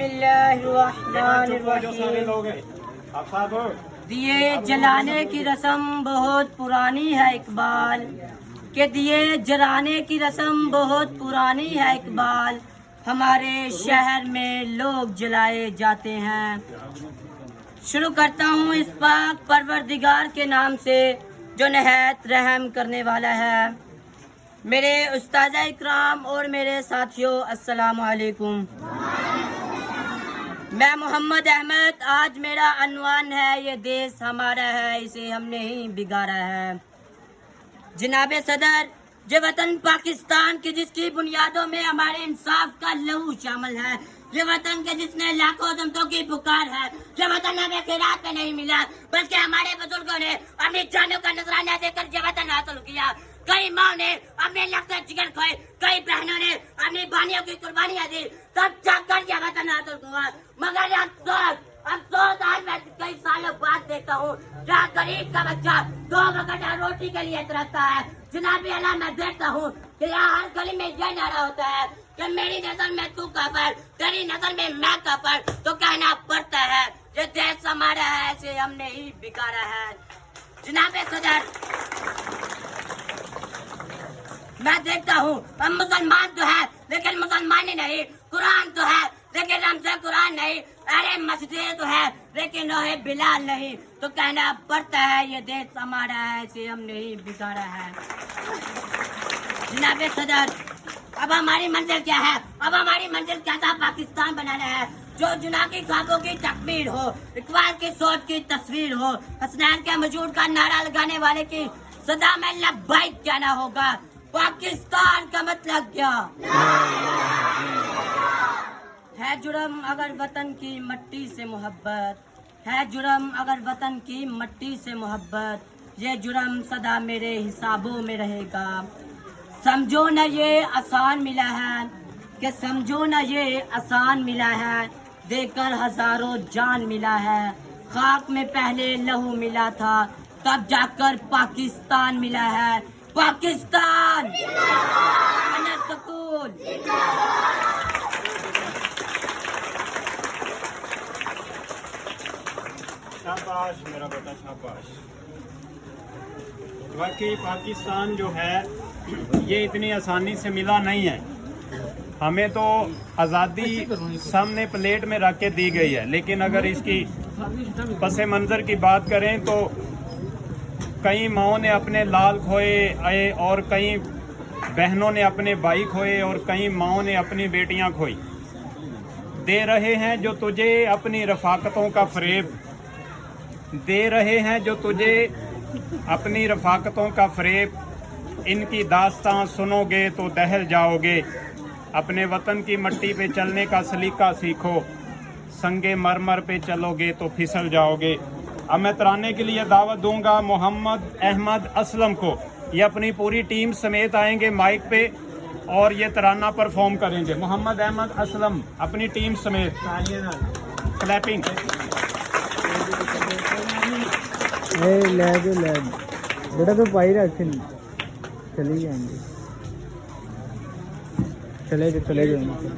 बिस्मिल्लाहिर्रहमानिर्रहीम। दिए जलाने की रस्म बहुत पुरानी है इकबाल, के दिए जलाने की रस्म बहुत पुरानी है इकबाल। हमारे शहर में लोग जलाए जाते हैं। शुरू करता हूँ इस पाक परवरदिगार के नाम से जो नहायत रहम करने वाला है। मेरे उस्ताद इकराम और मेरे साथियों, अस्सलामु अलैकुम। मैं मोहम्मद अहमद। आज मेरा अनवान है, ये देश हमारा है, इसे हमने ही बिगाड़ा है। जनाबे सदर, जो वतन पाकिस्तान की जिसकी बुनियादों में हमारे इंसाफ का लहू शामिल है, ये वतन के जिसने लाखों जमतों की पुकार है, ये वतन हमें खैरात में नहीं मिला बल्कि हमारे बुजुर्गों ने अपनी जानों का नजराना देकर ये वतन हासिल किया। कई माँ ने अपने लखते जिगर खोए, कई बहनों ने अपनी बानियों की कुर्बानियां दी, तब जाकर यह वतन हासिल हुआ। मगर अफसोस आज मैं कई सालों बाद देखता हूँ जहाँ गरीब का बच्चा 2 वक्त रोटी के लिए तरसता है। जनाबे अल्लाह, मैं देखता हूँ कि यहाँ हर गली में यह नारा होता है कि मेरी नजर में तू काफिर, तेरी नजर में मैं काफिर, तो कहना पड़ता है ये देश हमारा है, इसे हमने ही बिगाड़ा है। जनाबे सदर, मैं देखता हूँ हम मुसलमान तो है लेकिन मुसलमानी नहीं, कुरान तो है लेकिन हमसे कुरान नहीं, अरे मस्जिद तो है लेकिन रोहे बिलाल नहीं, तो कहना पड़ता है ये देश हमारा है, इसे हमने ही बिगाड़ा है। जनाबे सदर, अब हमारी मंजिल क्या है? अब हमारी मंजिल कैसा पाकिस्तान बनाना है जो जुना की ख्वाबों की तकमीर हो, इकबाल की सोच की तस्वीर हो, हसनैन के वजूद का नारा लगाने वाले की सदा में लब्बैक कहना होगा। पाकिस्तान का मतलब क्या है? जुर्म अगर वतन की मट्टी से मोहब्बत है, जुर्म अगर वतन की मट्टी से मोहब्बत, ये जुर्म सदा मेरे हिसाबों में रहेगा। समझो न ये आसान मिला है, कि समझो न ये आसान मिला है, देकर हजारों जान मिला है। खाक में पहले लहू मिला था, तब जाकर पाकिस्तान मिला है। पाकिस्तान सकून। शाबाश मेरा बेटा, शाबाश। वाकई पाकिस्तान जो है ये इतनी आसानी से मिला नहीं है। हमें तो आज़ादी सामने प्लेट में रख के दी गई है, लेकिन अगर इसकी पस मंज़र की बात करें तो कई माओं ने अपने लाल खोए आए और कई बहनों ने अपने भाई खोए और कई माओं ने अपनी बेटियां खोई। दे रहे हैं जो तुझे अपनी रफाकतों का फरेब, दे रहे हैं जो तुझे अपनी रफाकतों का फरेब, इनकी दास्तां सुनोगे तो दहल जाओगे। अपने वतन की मट्टी पे चलने का सलीका सीखो, संगे मरमर पे चलोगे तो फिसल जाओगे। अब मैं तराने के लिए दावत दूंगा मोहम्मद अहमद असलम को। ये अपनी पूरी टीम समेत आएंगे माइक पे और ये तराना परफॉर्म करेंगे। मोहम्मद अहमद असलम अपनी टीम समेत, क्लैपिंग। बेटा तो पाई रख चले जाएंगे, चले जाएंगे।